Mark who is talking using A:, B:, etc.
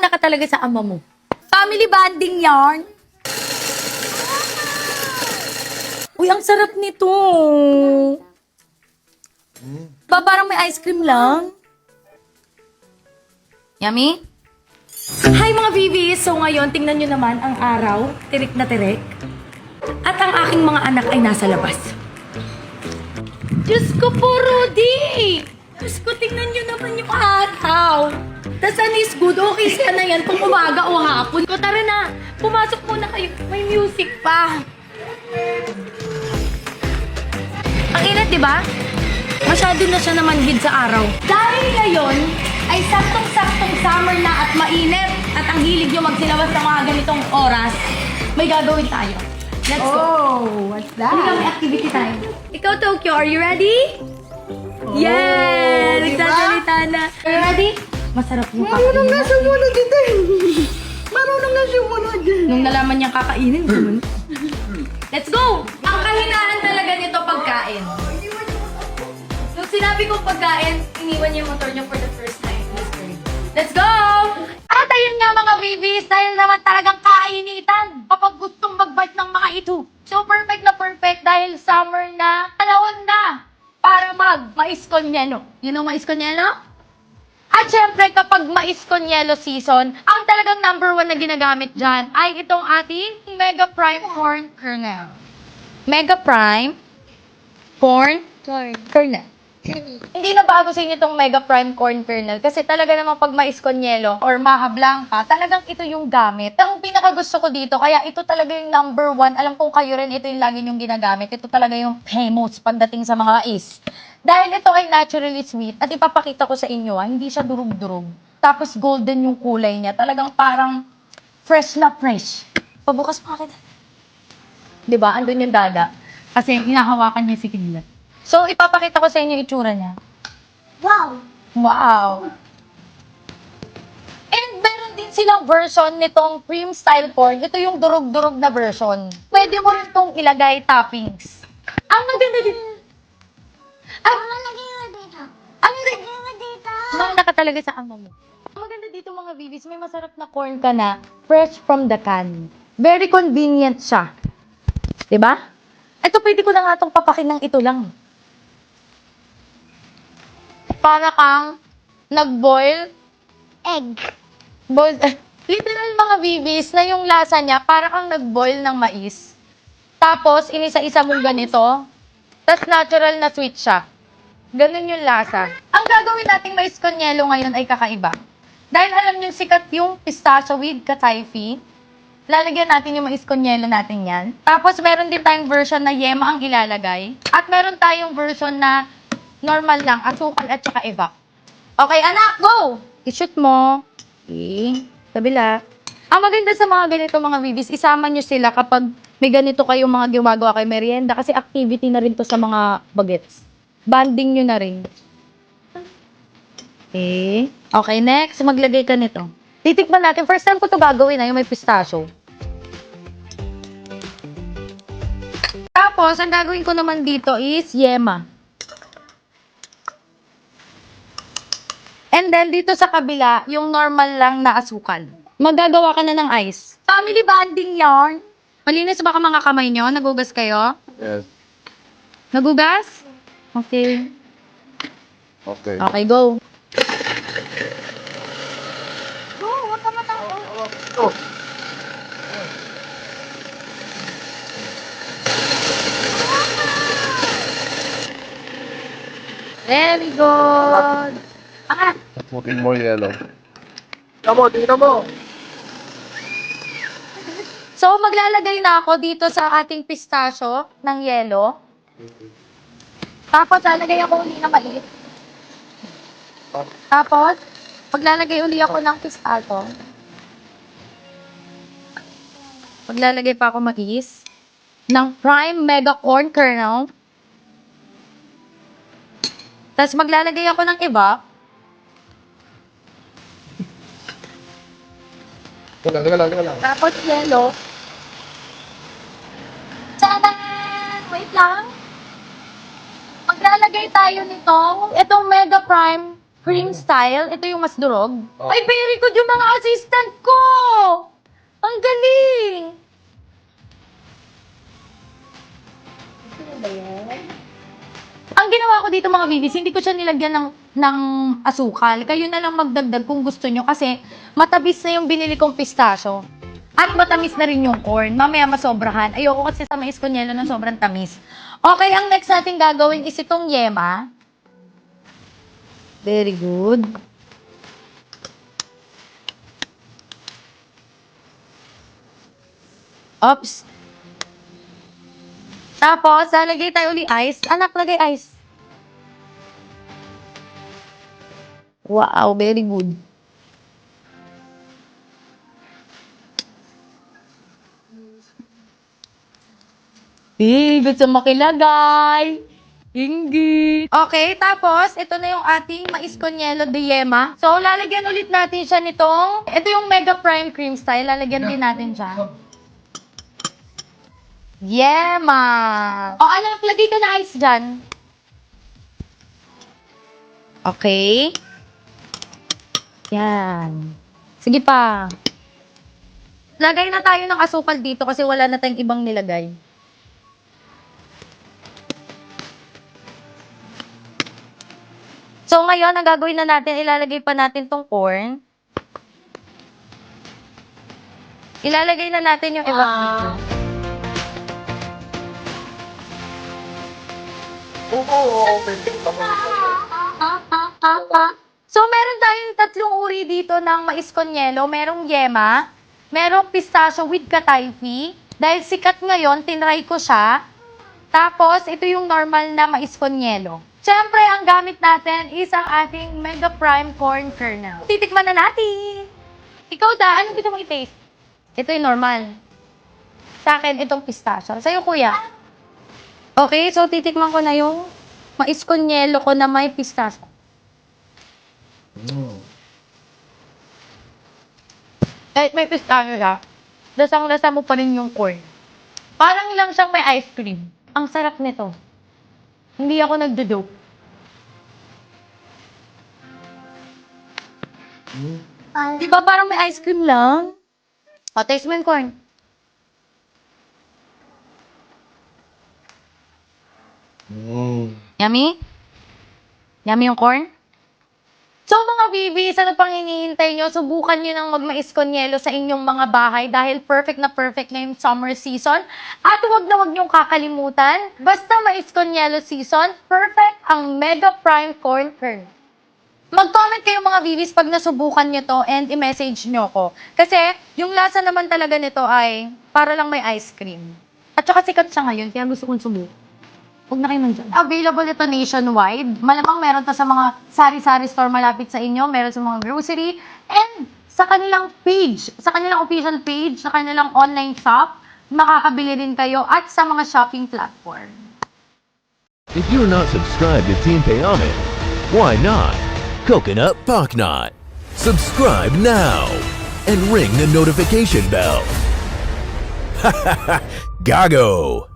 A: Maganda ka talaga sa ama mo. Family bonding yarn. Uy, ang sarap nito. Ba, parang may ice cream lang. Yummy? Hi mga BBs! So ngayon, tingnan nyo naman ang araw. Tirik na tirik. At ang aking mga anak ay nasa labas. Diyos ko po, Rudy! Diyos ko, tingnan nyo naman yung araw. The sun is good. Okay siya na yan kung umaga o hapon. O tara na, pumasok muna kayo. May music pa. Ang init, di ba? Masyado na siya namanhid sa araw. Dahil ngayon ay saktong-saktong summer na at mainit at ang hilig nyo magsilabas sa mga ganitong oras, may gagawin tayo. Let's go.
B: Oh, what's that?
A: Ano kami activity time? Ikaw, Tokyo, are you ready? Yeah!
B: diba?
A: Nagsasalita na. Are you ready? Masarap yung
B: Marunong nga
A: kakainin.
B: sumunod dito eh. Marunong nga sumunod.
A: Nung nalaman niyang kakainin, sumunod. Let's go! Ang kahinaan talaga nito pagkain. Nung sinabi kong pagkain, iniwan niya yung motor niya for the first time. Let's go! At ayun nga mga babies, dahil naman talagang kainitan kapag gustong mag-bite ng mga ito. So perfect na perfect dahil summer na, panahon na para mag-mais konyelo. You know mais konyelo? At syempre, kapag mais konyelo season, ang talagang number 1 na ginagamit dyan ay itong ating Mega Prime Corn Kernel. Mega Prime Corn Kernel. Hindi na bago sa inyo itong Mega Prime Corn Kernel kasi talaga naman pag mais konyelo or maha blanca, talagang ito yung gamit. Ang pinakagusto ko dito, kaya ito talaga yung number 1. Alam kong kayo rin, ito yung lagi yung ginagamit. Ito talaga yung famous pagdating sa mga mais. Dahil ito ay naturally sweet at ipapakita ko sa inyo, hindi siya durug-durug. Tapos golden yung kulay niya. Talagang parang fresh na fresh. Pabukas pa kita. Diba? Andun yung dada. Kasi hinahawakan niya si Kidlat. So, ipapakita ko sa inyo yung itsura niya. Wow! Wow! And meron din silang version nitong cream style corn. Ito yung durug-durug na version. Pwede mo rin itong ilagay toppings. Ang maganda din. Ang maganda dito. Mahal ka talaga sa ama mo. Ang maganda dito mga bibis, may masarap na corn ka na fresh from the can. Very convenient siya. Diba? Ito pwede ko na nga itong papakin ng ito lang. Para kang nag-boil egg. Literal mga bibis na yung lasa niya, para kang nag-boil ng mais. Tapos, inisa-isa mong ganito. Tapos natural na sweet siya. Ganun yung lasa. Ang gagawin nating mais konyelo ngayon ay kakaiba. Dahil alam niyo sikat yung pistachio with katayfi, lalagyan natin yung mais konyelo natin yan. Tapos meron din tayong version na yema ang ilalagay. At meron tayong version na normal lang, asukal at saka iba. Okay, anak, go! I-shoot mo. Okay, kabila. Ang maganda sa mga ganito mga bibis, isama nyo sila kapag may ganito kayong mga gumagawa kay merienda kasi activity na rin to sa mga bagets. Banding nyo na rin. Okay. Okay, next. Maglagay ka nito. Titikman natin. First time ko to gagawin yung may pistachio. Tapos, ang gagawin ko naman dito is yema. And then, dito sa kabila, yung normal lang na asukal. Magagawa ka na ng ice. Family bonding yarn. Malinis ba ka mga kamay nyo? Nagugas kayo?
C: Yes.
A: Nagugas? Okay.
C: Okay.
A: Okay, go.
B: Go, huwag ka matakot.
C: Oh.
A: Very good. Ah,
C: Put in more yellow.
A: so, maglalagay na ako dito sa ating pistachio ng yelo. Tapos, lalagay ako uli na maliit. Tapos, maglalagay uli ako ng pistachio. Maglalagay pa ako mais ng prime mega corn kernel. Tapos, maglalagay ako ng iba.
C: Teka lang.
A: Tapos, yelo. Tadaan! Wait lang. Maglalagay tayo nitong, itong Mega Prime Cream style. Ito yung mas durog. Ay, very good yung mga assistant ko! Ang galing! Ang ginawa ko dito mga bibis, hindi ko siya nilagyan ng asukal. Kayo na lang magdagdag kung gusto nyo kasi matabis na yung binili kong pistachio. At matamis na rin yung corn. Mamaya masobrahan. Ayoko kasi sa mais con yelo na sobrang tamis. Okay, ang next natin gagawin is itong yema. Very good. Oops. Tapos, lalagay tayo uli ice. Anak, lagay ice. Wow, very good. Gusto makilagay. Hinggit. Okay, tapos, ito na yung ating mais con yelo de yema. So, lalagyan ulit natin siya nitong, ito yung Mega Prime Cream Style. Lalagyan din natin siya. Yema. O, anak, lagay ka na ice dyan. Okay. Yan. Sige pa. Lagay na tayo ng asukal dito kasi wala na tayong ibang nilagay. So, ngayon, ang gagawin na natin, ilalagay pa natin tong corn. Ilalagay na natin yung iba. So, meron tayong tatlong uri dito ng mais con yelo. Merong yema, merong pistachio with katayfi. Dahil sikat ngayon, tinry ko siya. Tapos, ito yung normal na mais con yelo. Siyempre, ang gamit natin is ang ating Mega Prime Corn Kernel. Titikman na natin! Ikaw da, anong gusto mong i-taste? Ito yung normal. Sa akin, itong pistachio. Sa'yo, kuya. Okay, so titikman ko na yung mais con yelo ko na may pistachio. Kahit may pistachio siya, lasang-lasa mo pa rin yung corn. Parang lang siyang may ice cream. Ang sarap nito. Hindi ako nagdo-dope. Di ba parang may ice cream lang? O, taste mo yung corn. Yummy? Yummy yung corn? So mga bibis, ano pang hinihintay nyo? Subukan nyo ng magmais con yelo sa inyong mga bahay dahil perfect na yung summer season. At huwag na huwag nyong kakalimutan, basta mais con yelo season, perfect ang Mega Prime Corn Kernel. Mag-comment kayo mga bibis pag nasubukan nyo to and i-message nyo ko. Kasi yung lasa naman talaga nito ay para lang may ice cream. At saka sikat siya ngayon, kaya gusto kong subukan. Huwag na kayo nandyan. Available ito nationwide. Malamang meron to sa mga sari-sari store malapit sa inyo. Meron sa mga grocery. And sa kanilang page, sa kanilang official page, sa kanilang online shop, makakabili rin kayo at sa mga shopping platform.
D: If you're not subscribed to Team Payame, why not? Coconut Pocknot. Subscribe now and ring the notification bell. Gago!